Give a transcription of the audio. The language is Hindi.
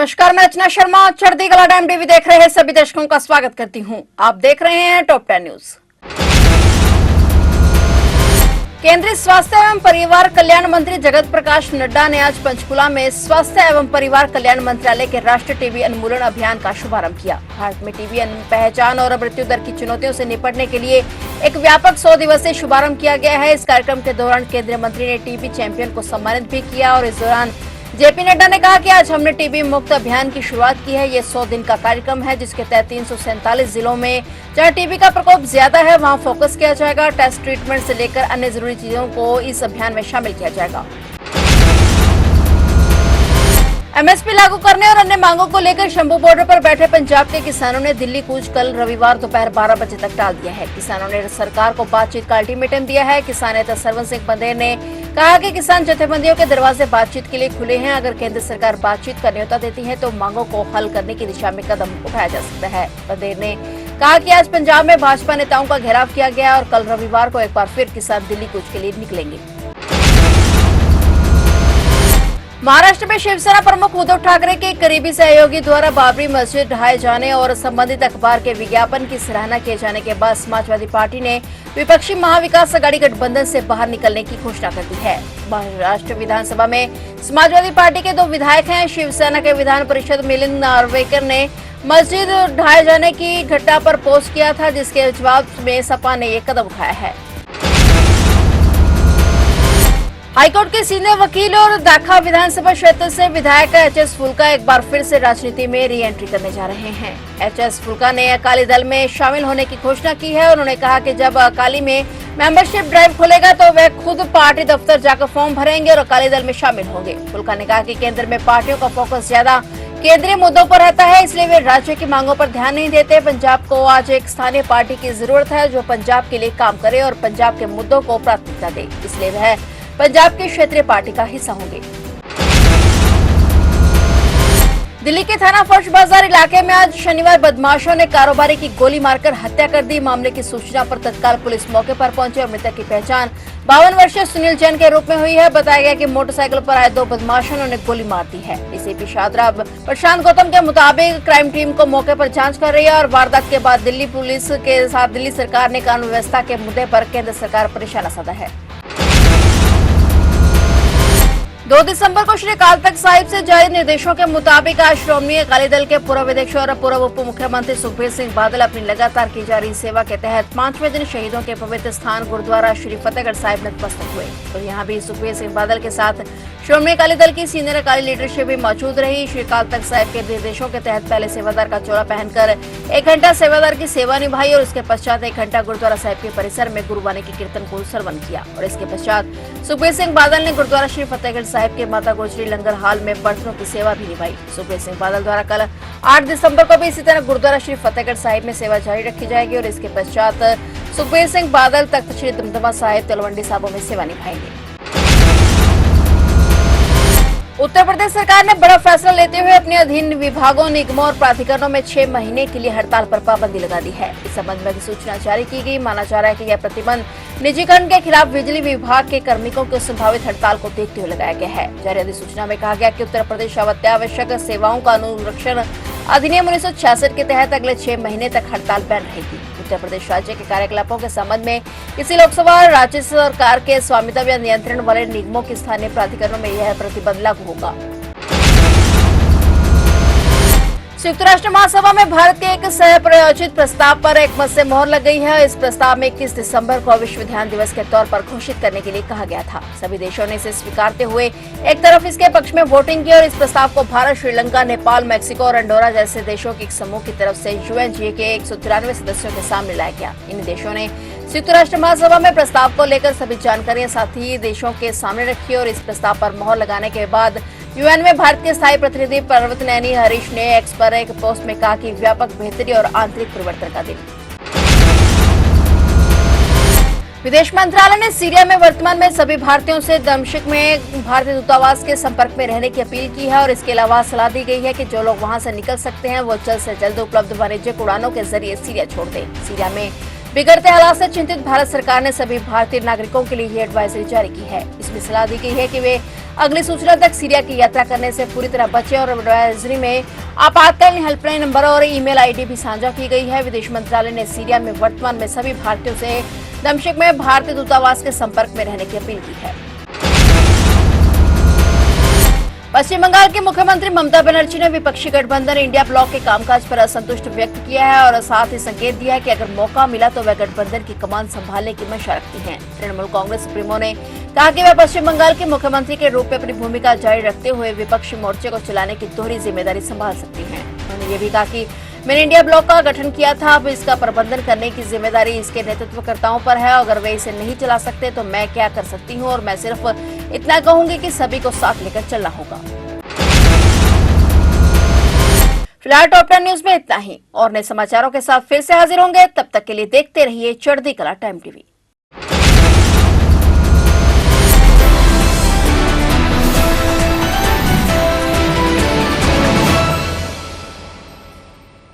नमस्कार, मैं रचना शर्मा। चढ़ती कला टाइम टीवी देख रहे हैं सभी दर्शकों का स्वागत करती हूं। आप देख रहे हैं टॉप 10 न्यूज। केंद्रीय स्वास्थ्य एवं परिवार कल्याण मंत्री जगत प्रकाश नड्डा ने आज पंचकुला में स्वास्थ्य एवं परिवार कल्याण मंत्रालय के राष्ट्रीय टीबी उन्मूलन अभियान का शुभारंभ किया। भारत में टीबी पहचान और मृत्यु दर की चुनौतियों से निपटने के लिए एक व्यापक 100 दिवसीय शुभारंभ किया गया है। इस कार्यक्रम के दौरान केंद्रीय मंत्री ने टीबी चैंपियन को सम्मानित भी किया और इस दौरान जेपी नड्डा ने कहा कि आज हमने टीबी मुक्त अभियान की शुरुआत की है। ये 100 दिन का कार्यक्रम है जिसके तहत 347 जिलों में जहां टीबी का प्रकोप ज्यादा है वहां फोकस किया जाएगा। टेस्ट, ट्रीटमेंट से लेकर अन्य जरूरी चीजों को इस अभियान में शामिल किया जाएगा। एमएसपी लागू करने और अन्य मांगों को लेकर शंभू बॉर्डर पर बैठे पंजाब के किसानों ने दिल्ली कूच कल रविवार दोपहर 12 बजे तक टाल दिया है। किसानों ने सरकार को बातचीत का अल्टीमेटम दिया है। किसान नेता सरवन सिंह पंदेर ने कहा कि किसान जथेबंदियों के दरवाजे बातचीत के लिए खुले हैं। अगर केंद्र सरकार बातचीत का न्योता देती है तो मांगों को हल करने की दिशा में कदम उठाया जा सकता है। पंदेर ने कहा कि आज पंजाब में भाजपा नेताओं का घेराव किया गया और कल रविवार को एक बार फिर किसान दिल्ली कूच के लिए निकलेंगे। महाराष्ट्र में शिवसेना प्रमुख उद्धव ठाकरे के करीबी सहयोगी द्वारा बाबरी मस्जिद ढहाए जाने और संबंधित अखबार के विज्ञापन की सराहना किए जाने के बाद समाजवादी पार्टी ने विपक्षी महाविकास अघाड़ी गठबंधन से बाहर निकलने की घोषणा कर दी है। महाराष्ट्र विधानसभा में समाजवादी पार्टी के 2 विधायक हैं। शिवसेना के विधान परिषद मिलिंद नार्वेकर ने मस्जिद ढहाए जाने की घटना पर पोस्ट किया था, जिसके जवाब में सपा ने ये कदम उठाया है। हाईकोर्ट के सीनियर वकील और दाखा विधानसभा क्षेत्र से विधायक एचएस फुल्का एक बार फिर से राजनीति में री एंट्री करने जा रहे हैं। एचएस फुल्का ने अकाली दल में शामिल होने की घोषणा की है। उन्होंने कहा कि जब अकाली में मेंबरशिप ड्राइव खुलेगा तो वे खुद पार्टी दफ्तर जाकर फॉर्म भरेंगे और अकाली दल में शामिल होंगे। फुल्का ने कहा कि केंद्र में पार्टियों का फोकस ज्यादा केंद्रीय मुद्दों पर रहता है, इसलिए वे राज्य की मांगों पर ध्यान नहीं देते। पंजाब को आज एक स्थानीय पार्टी की जरूरत है जो पंजाब के लिए काम करे और पंजाब के मुद्दों को प्राथमिकता दे, इसलिए वह पंजाब की क्षेत्रीय पार्टी का हिस्सा होंगे। दिल्ली के थाना फर्श बाजार इलाके में आज शनिवार बदमाशों ने कारोबारी की गोली मारकर हत्या कर दी। मामले की सूचना पर तत्काल पुलिस मौके पर पहुंची और मृतक की पहचान 52 वर्षीय सुनील जैन के रूप में हुई है। बताया गया कि मोटरसाइकिल पर आए 2 बदमाशों ने गोली मार दी है। एसीपी शादरा प्रशांत गौतम के मुताबिक क्राइम टीम को मौके पर जांच कर रही है और वारदात के बाद दिल्ली पुलिस के साथ दिल्ली सरकार ने कानून व्यवस्था के मुद्दे पर केंद्र सरकार पर निशाना साधा है। 2 दिसंबर को श्री अकाल तख्त साहिब से जारी निर्देशों के मुताबिक आज श्रोमणी अकाली दल के पूर्व अध्यक्ष और पूर्व उप मुख्यमंत्री सुखबीर सिंह बादल अपनी लगातार की जा रही सेवा के तहत 5वें दिन शहीदों के पवित्र स्थान गुरुद्वारा श्री फतेहगढ़ साहिब नतमस्तक हुए। तो यहाँ भी सुखबीर सिंह बादल के साथ श्रोमणी अकाली दल की सीनियर अकाली लीडरशिप भी मौजूद रही। श्री अकाल तख्त साहिब के निर्देशों के तहत पहले सेवादार का चोला पहनकर 1 घंटा सेवादार की सेवा निभाई और उसके पश्चात 1 घंटा गुरुद्वारा साहिब के परिसर में गुरुवाणी की कीर्तन को श्रवण किया और इसके पश्चात सुखबीर सिंह बादल ने गुरुद्वारा श्री फतेहगढ़ साहिब के माता गुजरी लंगर हाल में बर्तनों की सेवा भी निभाई। सुखबीर सिंह बादल द्वारा कल 8 दिसंबर को भी इसी तरह गुरुद्वारा श्री फतेहगढ़ साहिब में सेवा जारी रखी जाएगी और इसके पश्चात सुखबीर सिंह बादल तख्त श्री दमदमा साहिब तलवंडी साहिबों में सेवा निभाएंगे। उत्तर प्रदेश सरकार ने बड़ा फैसला लेते हुए अपने अधीन विभागों, निगमों और प्राधिकरणों में 6 महीने के लिए हड़ताल पर पाबंदी लगा दी है। इस संबंध में सूचना जारी की गई। माना जा रहा है कि यह प्रतिबंध निजीकरण के खिलाफ बिजली विभाग के कार्मिकों की संभावित हड़ताल को देखते हुए लगाया गया है। जारी अधिसूचना में कहा गया कि उत्तर प्रदेश अत्यावश्यक सेवाओं का अनुरक्षण अधिनियम 1966 के तहत अगले 6 महीने तक हड़ताल बैन रहेगी। उत्तर प्रदेश राज्य के कार्यकलापों के संबंध में किसी लोकसभा और राज्य सरकार के स्वामित्व या नियंत्रण वाले निगमों की स्थानीय प्राधिकरणों में यह प्रतिबंध लागू होगा। संयुक्त राष्ट्र महासभा में भारत के एक सह प्रायोजित प्रस्ताव पर एकमत से मोहर लग गई है। इस प्रस्ताव में 21 दिसंबर को विश्व ध्यान दिवस के तौर पर घोषित करने के लिए कहा गया था। सभी देशों ने इसे स्वीकारते हुए एक तरफ इसके पक्ष में वोटिंग की और इस प्रस्ताव को भारत, श्रीलंका, नेपाल, मैक्सिको और अंडोरा जैसे देशों के एक समूह की तरफ से यूएनजीए के 193 सदस्यों के सामने लाया गया। इन देशों ने संयुक्त राष्ट्र महासभा में प्रस्ताव को लेकर सभी जानकारियां साथी देशों के सामने रखी और इस प्रस्ताव पर मोहर लगाने के बाद यूएन में भारत के स्थायी प्रतिनिधि पर्वतनैनी हरीश ने एक्स पर एक पोस्ट में कहा कि व्यापक बेहतरी और आंतरिक परिवर्तन का दिन। विदेश मंत्रालय ने सीरिया में वर्तमान में सभी भारतीयों से दमिश्क में भारतीय दूतावास के संपर्क में रहने की अपील की है और इसके अलावा सलाह दी गई है कि जो लोग वहां से निकल सकते हैं वो जल्द से जल्द उपलब्ध वाणिज्यिक उड़ानों के जरिए सीरिया छोड़ दें। सीरिया में बिगड़ते हालात से चिंतित भारत सरकार ने सभी भारतीय नागरिकों के लिए ये एडवाइजरी जारी की है। इसमें सलाह दी गई है कि वे अगली सूचना तक सीरिया की यात्रा करने से पूरी तरह बचे और एडवाइजरी में आपातकालीन हेल्पलाइन नंबर और ईमेल आईडी भी साझा की गई है। विदेश मंत्रालय ने सीरिया में वर्तमान में सभी भारतीयों से दमिश्क में भारतीय दूतावास के संपर्क में रहने की अपील की है। पश्चिम बंगाल के मुख्यमंत्री ममता बनर्जी ने विपक्षी गठबंधन इंडिया ब्लॉक के कामकाज पर असंतुष्ट व्यक्त किया है और साथ ही संकेत दिया है कि अगर मौका मिला तो वह गठबंधन की कमान संभालने की मंशा रखती हैं। तृणमूल कांग्रेस सुप्रीमो ने कहा कि वह पश्चिम बंगाल के मुख्यमंत्री के रूप में अपनी भूमिका जारी रखते हुए विपक्षी मोर्चे को चलाने की दोहरी जिम्मेदारी संभाल सकती हैं। उन्होंने ये भी कहा कि मैंने इंडिया ब्लॉक का गठन किया था, अब इसका प्रबंधन करने की जिम्मेदारी इसके नेतृत्वकर्ताओं पर है। अगर वे इसे नहीं चला सकते तो मैं क्या कर सकती हूँ और मैं सिर्फ इतना कहूंगी कि सभी को साथ लेकर चलना होगा। फिलहाल टॉप 10 न्यूज में इतना ही और नए समाचारों के साथ फिर से हाजिर होंगे। तब तक के लिए देखते रहिए चढ़ती कला टाइम टीवी।